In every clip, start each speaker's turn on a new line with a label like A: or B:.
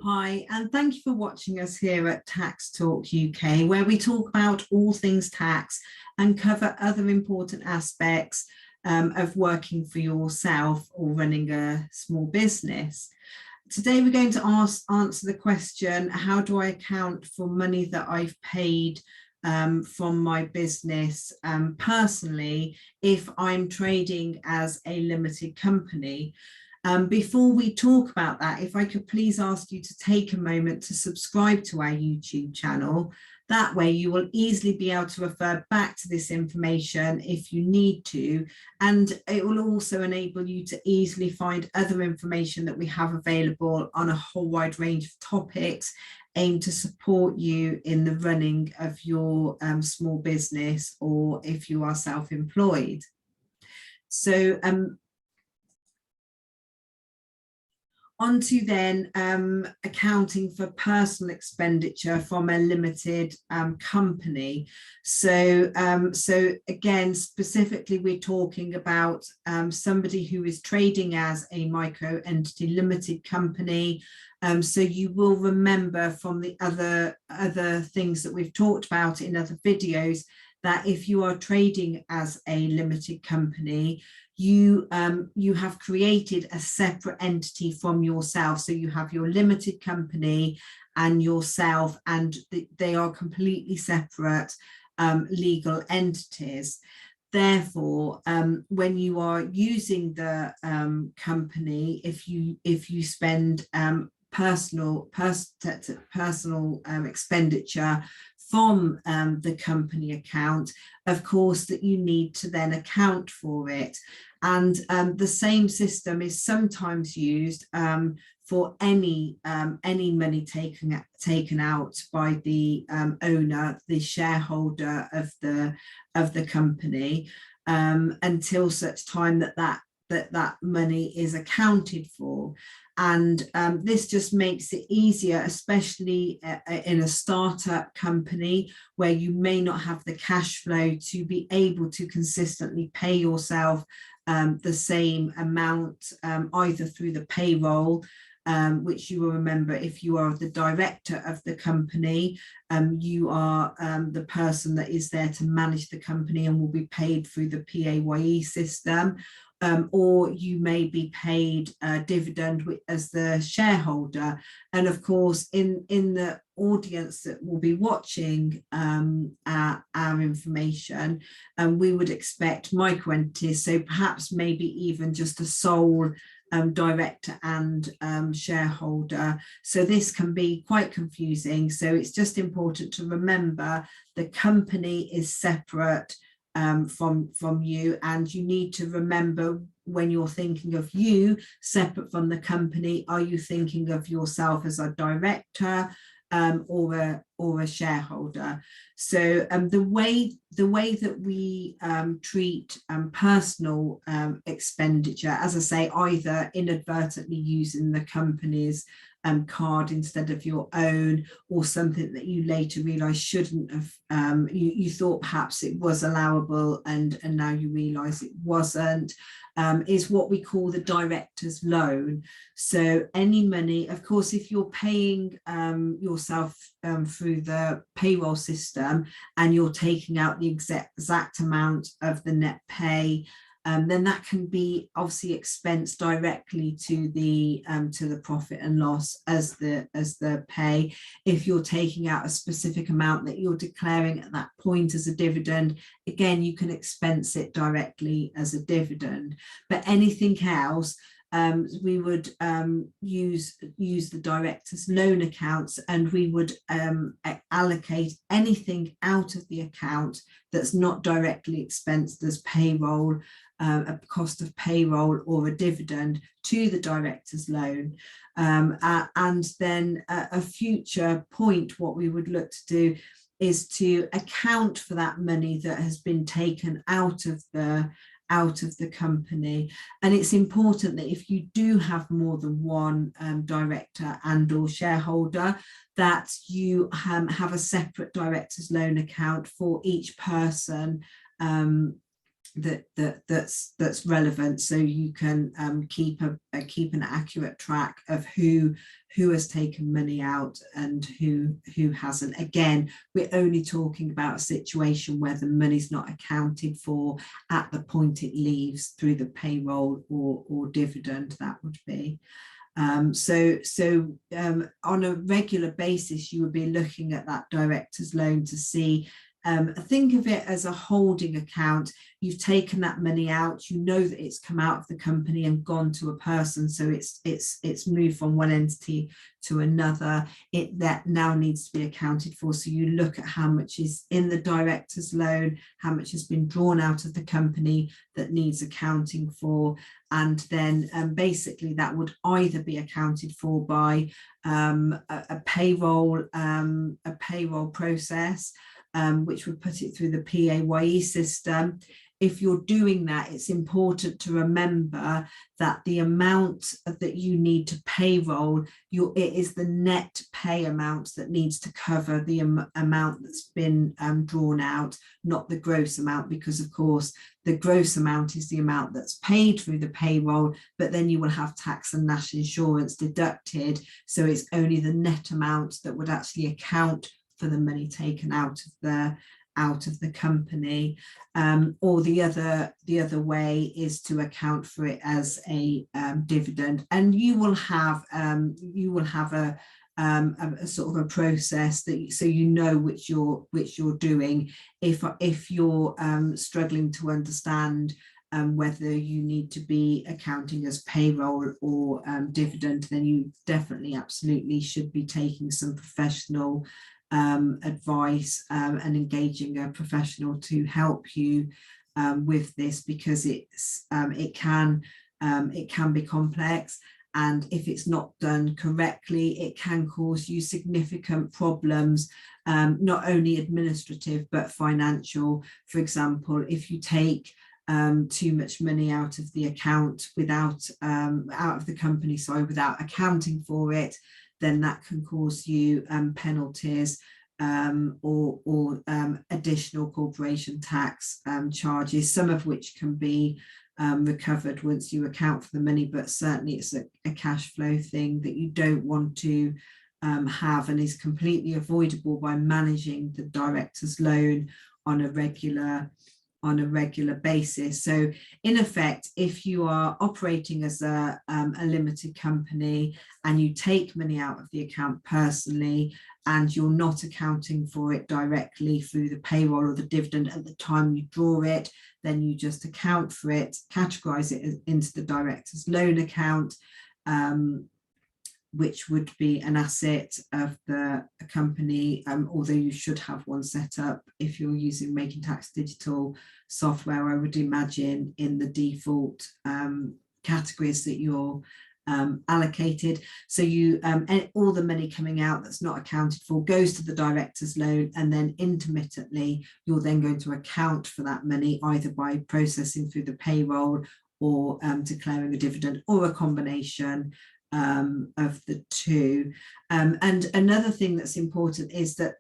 A: Hi, and thank you for watching us here at Tax Talk UK, where we talk about all things tax and cover other important aspects of working for yourself or running a small business. Today, we're going to answer the question, how do I account for money that I've paid from my business personally if I'm trading as a limited company? Before we talk about that, if I could please ask you to take a moment to subscribe to our YouTube channel. That way you will easily be able to refer back to this information if you need to, and it will also enable you to easily find other information that we have available on a whole wide range of topics aimed to support you in the running of your small business, or if you are self-employed. So on to then accounting for personal expenditure from a limited company. So again, specifically, we're talking about somebody who is trading as a micro entity limited company. So you will remember from the other things that we've talked about in other videos that if you are trading as a limited company, you have created a separate entity from yourself. So you have your limited company and yourself, and they are completely separate legal entities. Therefore, when you are using the company, if you spend personal expenditure from the company account, of course, that you need to then account for it. And the same system is sometimes used for any money taken out by the owner, the shareholder of the company, until such time that money is accounted for. And this just makes it easier, especially in a startup company where you may not have the cash flow to be able to consistently pay yourself the same amount, either through the payroll, which you will remember, if you are the director of the company, you are the person that is there to manage the company and will be paid through the PAYE system. Or you may be paid a dividend as the shareholder. And of course, in the audience that will be watching our information, we would expect micro entities, so perhaps maybe even just a sole director and shareholder. So this can be quite confusing. So it's just important to remember the company is separate from you, and you need to remember, when you're thinking of you separate from the company, are you thinking of yourself as a director or a shareholder? So the way that we treat personal expenditure, as I say, either inadvertently using the company's card instead of your own, or something that you later realize shouldn't have, you thought perhaps it was allowable and now you realize it wasn't, is what we call the director's loan. So any money, of course, if you're paying yourself through the payroll system and you're taking out the exact amount of the net pay, then that can be obviously expensed directly to the profit and loss as the pay. If you're taking out a specific amount that you're declaring at that point as a dividend, again, you can expense it directly as a dividend. But anything else, we would use the director's loan accounts, and we would allocate anything out of the account that's not directly expensed as payroll, a cost of payroll or a dividend, to the director's loan. And then a future point, what we would look to do is to account for that money that has been taken out of the company. And it's important that if you do have more than one director and or shareholder, that you have a separate director's loan account for each person that's relevant, so you can keep an accurate track of who has taken money out and who hasn't. Again, we're only talking about a situation where the money's not accounted for at the point it leaves through the payroll or dividend, that would be. So on a regular basis, you would be looking at that director's loan to see, think of it as a holding account. You've taken that money out, you know that it's come out of the company and gone to a person, so it's moved from one entity to another. That now needs to be accounted for. So you look at how much is in the director's loan, how much has been drawn out of the company that needs accounting for, and then basically that would either be accounted for by a payroll process, which would put it through the PAYE system. If you're doing that, it's important to remember that the amount that you need to payroll, it is the net pay amount that needs to cover the amount that's been drawn out, not the gross amount, because of course the gross amount is the amount that's paid through the payroll, but then you will have tax and national insurance deducted. So it's only the net amount that would actually account for the money taken out of the company. Or the other way is to account for it as a dividend, and you will have a sort of a process that so you know which you're doing. If you're struggling to understand whether you need to be accounting as payroll or dividend, then you definitely absolutely should be taking some professional advice and engaging a professional to help you with this, because it can be complex, and if it's not done correctly, it can cause you significant problems, not only administrative but financial. For example, if you take too much money out of the account out of the company, without accounting for it, then that can cause you penalties or additional corporation tax charges, some of which can be recovered once you account for the money, but certainly it's a cash flow thing that you don't want to have, and is completely avoidable by managing the director's loan on a regular basis. So in effect, if you are operating as a limited company and you take money out of the account personally and you're not accounting for it directly through the payroll or the dividend at the time you draw it, then you just account for it, categorize it into the director's loan account, which would be an asset of the company, although you should have one set up if you're using Making Tax Digital software, I would imagine, in the default categories that you're allocated. So you all the money coming out that's not accounted for goes to the director's loan, and then intermittently you're then going to account for that money either by processing through the payroll or declaring a dividend, or a combination of the two. And another thing that's important is that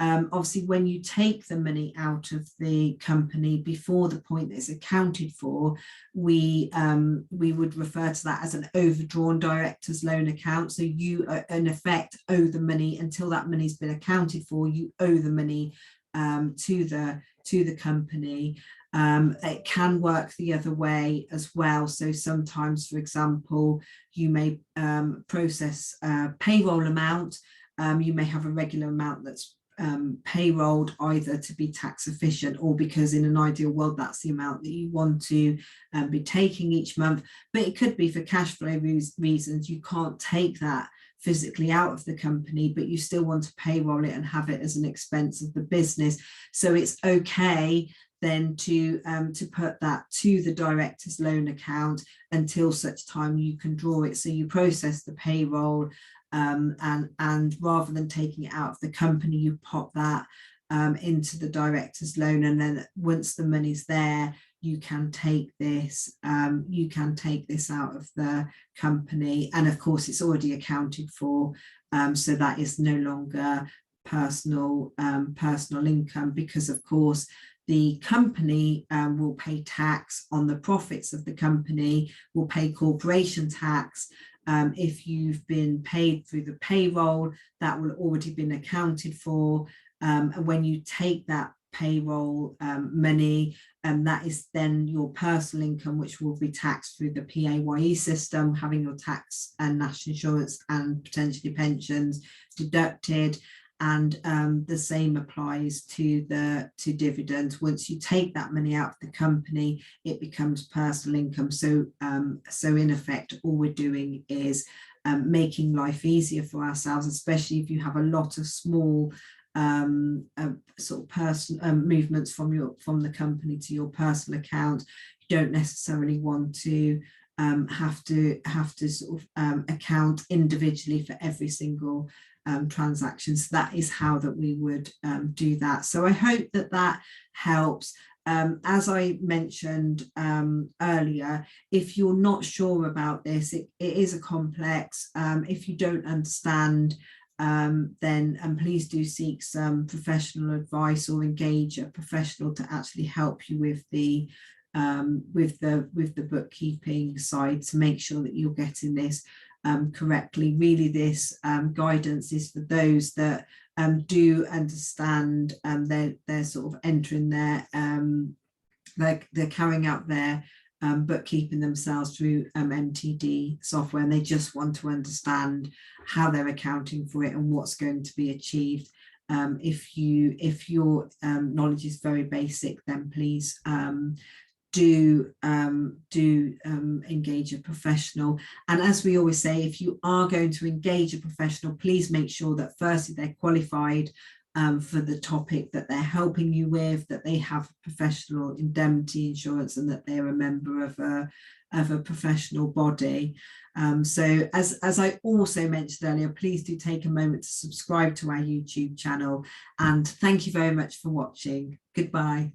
A: obviously when you take the money out of the company before the point that it's accounted for, we would refer to that as an overdrawn director's loan account. So you in effect owe the money until that money's been accounted for. You owe the money to the company. It can work the other way as well. So sometimes, for example, you may process a payroll amount. You may have a regular amount that's payrolled either to be tax efficient, or because in an ideal world that's the amount that you want to be taking each month. But it could be for cash flow reasons you can't take that physically out of the company, but you still want to payroll it and have it as an expense of the business. So it's okay then to put that to the director's loan account until such time you can draw it. So you process the payroll, and rather than taking it out of the company, you pop that into the director's loan, and then once the money's there, you can take this out of the company, and of course it's already accounted for, so that is no longer personal income, because of course the company will pay tax on the profits of the company, will pay corporation tax. If you've been paid through the payroll, that will already been accounted for. And when you take that payroll money, that is then your personal income, which will be taxed through the PAYE system, having your tax and national insurance and potentially pensions deducted. And the same applies to dividends. Once you take that money out of the company, it becomes personal income. So in effect, all we're doing is making life easier for ourselves, especially if you have a lot of small sort of personal movements from the company to your personal account. You don't necessarily want to have to sort of account individually for every single transaction. So that is how that we would do that. So I hope that that helps. As I mentioned earlier, if you're not sure about this, it is a complex. If you don't understand, then please do seek some professional advice or engage a professional to actually help you with the bookkeeping side to make sure that you're getting this correctly. Really, this guidance is for those that do understand. They're sort of entering their they're carrying out their bookkeeping themselves through MTD software, and they just want to understand how they're accounting for it and what's going to be achieved. If your knowledge is very basic, then please do engage a professional. And as we always say, if you are going to engage a professional, please make sure that firstly they're qualified for the topic that they're helping you with, that they have professional indemnity insurance, and that they're a member of a professional body. So as I also mentioned earlier, please do take a moment to subscribe to our YouTube channel, and thank you very much for watching. Goodbye.